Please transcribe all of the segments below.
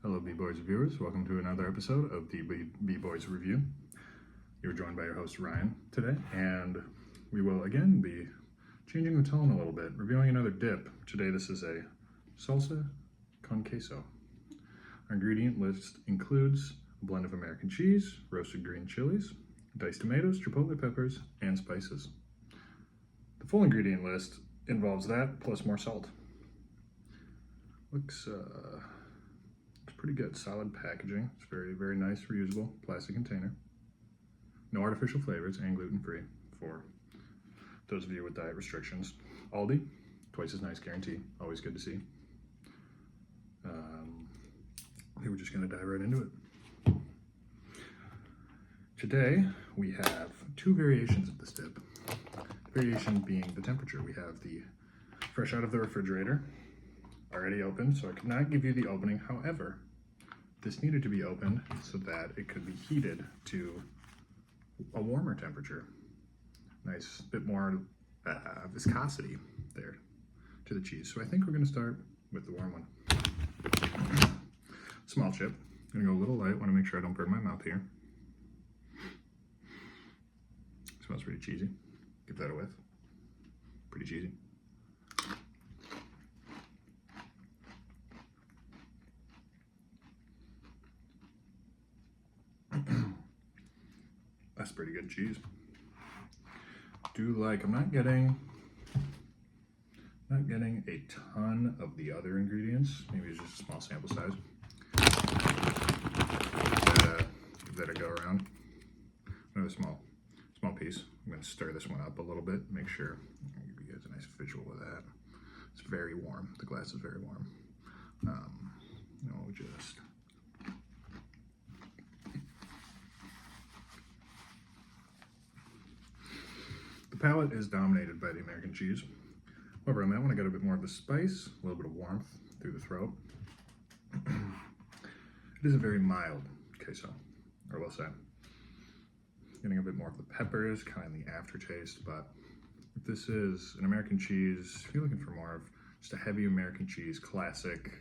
Hello, BBoys viewers. Welcome to another episode of the BBoys Review. You're joined by your host, Ryan, today, and we will again be changing the tone a little bit, reviewing another dip. Today, this is a salsa con queso. Our ingredient list includes a blend of American cheese, roasted green chilies, diced tomatoes, chipotle peppers, and spices. The full ingredient list involves that plus more salt. Looks pretty good, solid packaging. It's very nice, reusable plastic container. No artificial flavors and gluten-free for those of you with diet restrictions. Aldi, twice as nice guarantee, always good to see. I think we're just gonna dive right into it. Today, we have two variations of this dip. Variation being the temperature. We have the fresh out of the refrigerator, already opened, so I could not give you the opening. However, this needed to be opened so that it could be heated to a warmer temperature. Nice bit more viscosity there to the cheese. So I think we're gonna start with the warm one. Small chip. I'm gonna go a little light, wanna make sure I don't burn my mouth here. Smells pretty cheesy. Give that a whiff. Pretty cheesy. That's pretty good cheese. I'm not getting a ton of the other ingredients. Maybe it's just a small sample size. Give that a go around. Another small piece. I'm gonna stir this one up a little bit, make sure. I'll give you guys a nice visual of that. It's very warm. The glass is very warm. We'll just the palate is dominated by the American cheese. However, on that one, I got a bit more of the spice, a little bit of warmth through the throat. It is a very mild queso, or we'll say. Getting a bit more of the peppers, kind of in the aftertaste, but if this is an American cheese, if you're looking for more of just a heavy American cheese, classic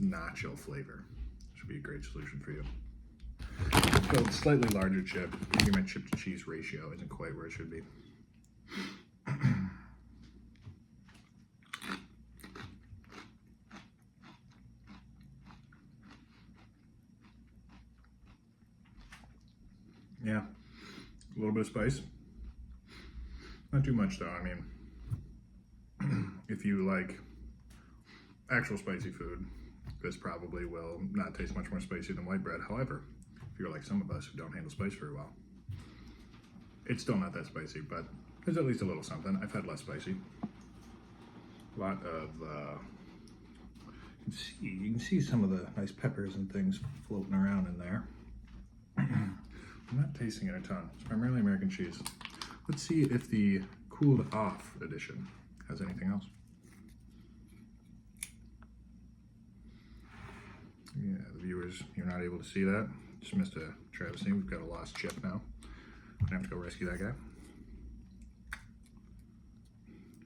nacho flavor, this would be a great solution for you. So slightly larger chip, maybe my chip to cheese ratio isn't quite where it should be. Yeah, a little bit of spice. Not too much though. I mean, if you like actual spicy food, this probably will not taste much more spicy than white bread. However, if you're like some of us who don't handle spice very well, it's still not that spicy, but there's at least a little something. I've had less spicy. A lot of, you can see some of the nice peppers and things floating around in there. I'm not tasting it a ton. It's primarily American cheese. Let's see if the cooled off edition has anything else. Yeah, the viewers, you're not able to see that. Just missed a travesty. We've got a lost chip now. I have to go rescue that guy.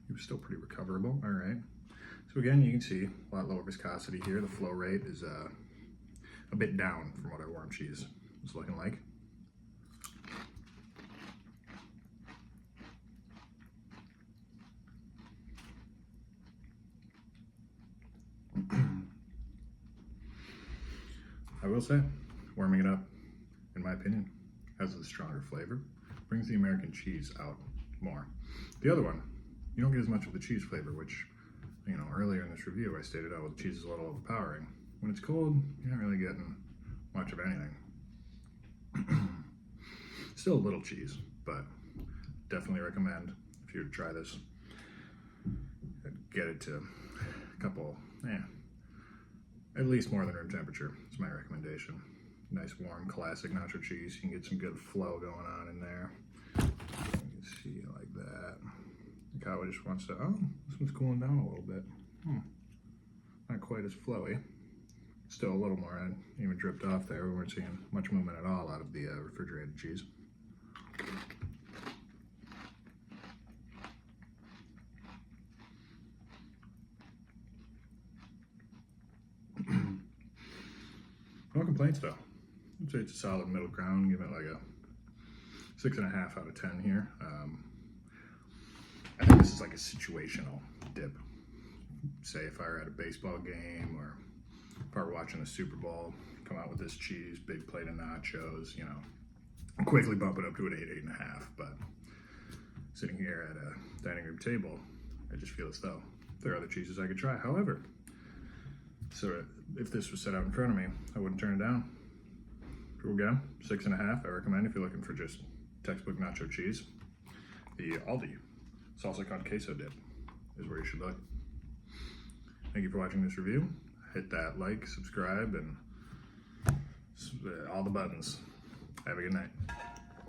He was still pretty recoverable. All right. So again, you can see a lot lower viscosity here. The flow rate is a bit down from what our warm cheese is looking like. I will say, warming it up, in my opinion, has a stronger flavor, brings the American cheese out more. The other one, you don't get as much of the cheese flavor, which, earlier in this review I stated, oh, the cheese is a little overpowering. When it's cold, you're not really getting much of anything. Still a little cheese, but definitely recommend if you try this, get it to a couple, at least more than room temperature. It's my recommendation. Nice warm classic nacho cheese. You can get some good flow going on in there. You can see it like that. The cow just wants to, this one's cooling down a little bit. Not quite as flowy. Still a little more, even dripped off there. We weren't seeing much movement at all out of the refrigerated cheese. No complaints though. I'd say it's a solid middle ground. Give it like a 6.5 out of 10 here. I think this is like a situational dip. Say if I were at a baseball game or if I were watching the Super Bowl, come out with this cheese, big plate of nachos, you know, quickly bump it up to an 8, 8.5. But sitting here at a dining room table, I just feel as though there are other cheeses I could try. However, so if this was set out in front of me, I wouldn't turn it down. Here we go, 6.5. I recommend if you're looking for just textbook nacho cheese. The Aldi Salsa con queso dip is where you should look. Thank you for watching this review. Hit that like, subscribe, and all the buttons. Have a good night.